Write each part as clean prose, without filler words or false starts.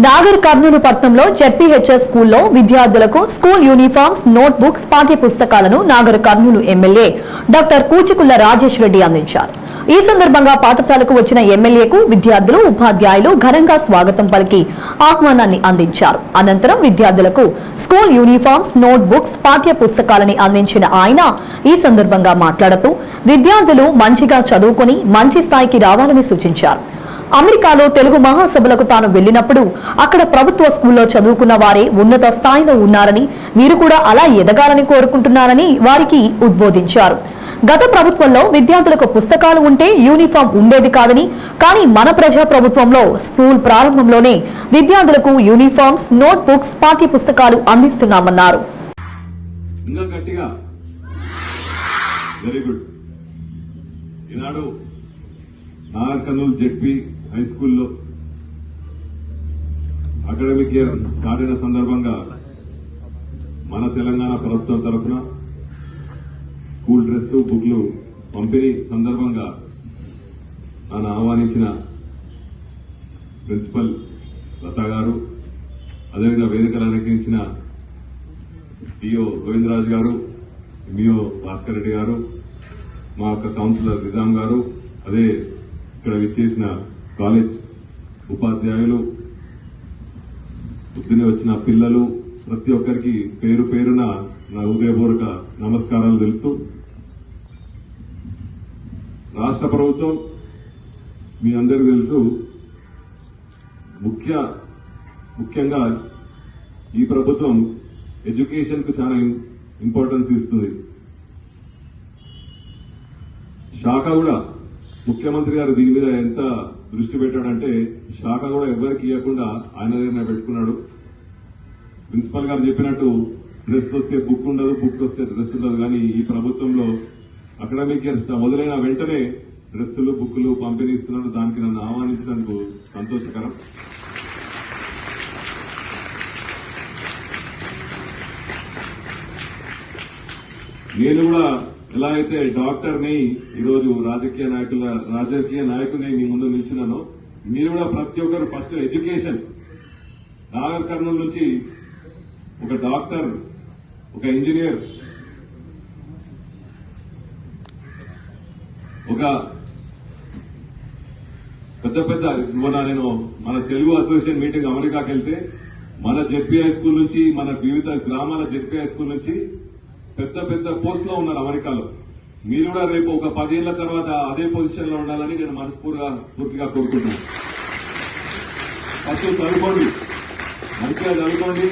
నాగర్ కర్నూలు పట్టణంలో జెడ్పీహెచ్ఎస్ స్కూల్లో విద్యార్థులకు స్కూల్ యూనిఫామ్స్, నోట్ బుక్స్, పాఠ్య పుస్తకాలను నాగర్ కర్నూలు ఎమ్మెల్యే డాక్టర్ కూచికుళ్ల రాజేష్ రెడ్డి అందించారు. ఈ సందర్భంగా పాఠశాలకు వచ్చిన ఎమ్మెల్యేకు విద్యార్థులు, ఉపాధ్యాయులు ఘనంగా స్వాగతం పలికి ఆహ్వానాన్ని అందించారు. అనంతరం విద్యార్థులకు స్కూల్ యూనిఫామ్స్, నోట్ బుక్స్, పాఠ్య పుస్తకాలని అందించిన ఆయన ఈ సందర్భంగా మాట్లాడుతూ విద్యార్థులు మంచిగా చదువుకుని మంచి స్థాయికి రావాలని సూచించారు. అమెరికాలో తెలుగు మహాసభలకు తాను వెళ్లినప్పుడు అక్కడ ప్రభుత్వ స్కూల్లో చదువుకున్న వారే ఉన్నత స్థాయిలో ఉన్నారని, మీరు కూడా అలా ఎదగాలని కోరుకుంటున్నారని వారికి ఉద్బోధించారు. గత ప్రభుత్వంలో విద్యార్థులకు పుస్తకాలు ఉంటే యూనిఫామ్ ఉండేది కాదని, కానీ మన ప్రజా ప్రభుత్వంలో స్కూల్ ప్రారంభంలోనే విద్యార్థులకు యూనిఫామ్స్, నోట్ బుక్స్, పాఠ్య పుస్తకాలు అందిస్తున్నామన్నారు. నాగర్ కర్నూలు జెడ్పీ హై స్కూల్లో అకాడమిక్ ఇయర్ స్టార్ట్ అయిన సందర్భంగా మన తెలంగాణ ప్రభుత్వం తరఫున స్కూల్ డ్రెస్, బుక్లు పంపిణీ సందర్భంగా నన్ను ఆహ్వానించిన ప్రిన్సిపల్ లతా గారు, అదేవిధంగా వేదికలు అలంకరించిన డిఓ గోవిందరాజు గారు, ఎంఈఓ భాస్కర్ రెడ్డి గారు, మా యొక్క కౌన్సిలర్ నిజాం గారు, అదే ఇక్కడ విచ్చేసిన కాలేజ్ ఉపాధ్యాయులు, పొద్దునే వచ్చిన పిల్లలు, ప్రతి ఒక్కరికి పేరు పేరున నా హృదయపూర్వక నమస్కారాలు తెలుపుతూ, రాష్ట్ర ప్రభుత్వం మీ అందరికీ తెలుసు, ముఖ్యంగా ఈ ప్రభుత్వం ఎడ్యుకేషన్ కు చాలా ఇంపార్టెన్స్ ఇస్తుంది. శాఖ కూడా ముఖ్యమంత్రి గారు దీని మీద ఎంత దృష్టి పెట్టాడంటే శాఖ కూడా ఎవరికి ఇవ్వకుండా ఆయన దగ్గర పెట్టుకున్నాడు. ప్రిన్సిపల్ గారు చెప్పినట్టు డ్రెస్ వస్తే బుక్ ఉండదు, బుక్ వస్తే డ్రెస్ ఉండదు. కానీ ఈ ప్రభుత్వంలో అకాడమిక్ ఇయర్ మొదలైన వెంటనే డ్రెస్సులు, బుక్లు పంపిణీ ఇస్తున్నారు. దానికి నన్ను ఆహ్వానించినందుకు సంతోషకరం. నేను కూడా ఎలా అయితే డాక్టర్ని ఈరోజు రాజకీయ నాయకుని మీ ముందు నిలిచినానో, మీరు కూడా ప్రతి ఒక్కరు ఫస్ట్ ఎడ్యుకేషన్, నాగర్ కర్నూలు నుంచి ఒక డాక్టర్, ఒక ఇంజనీర్, ఒక పెద్ద నేను మన తెలుగు అసోసియేషన్ మీటింగ్ అమెరికాకి వెళ్తే మన జెడ్పీ హై స్కూల్ నుంచి, మన వివిధ గ్రామాల జెడ్పీ హై స్కూల్ నుంచి పెద్ద పోస్ట్ లో ఉన్నారు అమెరికాలో. మీరు కూడా రేపు ఒక 10 ఏళ్ల తర్వాత అదే పొజిషన్ లో ఉండాలని నేను పూర్తిగా కోరుకుంటున్నాను. ఫస్ట్ చదువుకోండి, మంచిగా చదువుకోండి,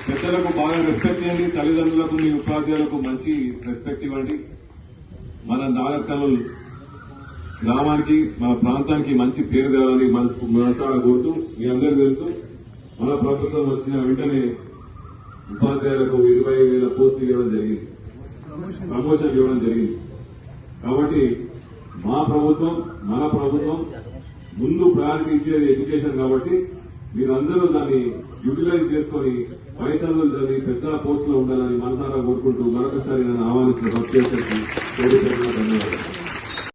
పెద్దలకు బాగా రెస్పెక్ట్ ఇవ్వండి, తల్లిదండ్రులకు, మీ ఉపాధ్యాయులకు మంచి రెస్పెక్ట్ ఇవ్వండి. మన నాగర్ కర్నూలు గ్రామానికి, మన ప్రాంతానికి మంచి పేరు తేవాలని మనసారా కోరుతూ, మీ అందరికీ తెలుసు మన ప్రభుత్వం వచ్చిన వెంటనే ఉపాధ్యాయులకు 20,000 పోస్టులు ఇవ్వడం జరిగింది, ప్రమోషన్ ఇవ్వడం జరిగింది. కాబట్టి మన ప్రభుత్వం ముందు ప్రయారిటీ ఇచ్చేది ఎడ్యుకేషన్. కాబట్టి మీరందరూ దాన్ని యూటిలైజ్ చేసుకుని పై చదువులు చదివి పెద్ద పోస్టులో ఉండాలని మనసారా కోరుకుంటూ మరొకసారి నన్ను ఆహ్వానించిన ప్రత్యేక ధన్యవాదాలు.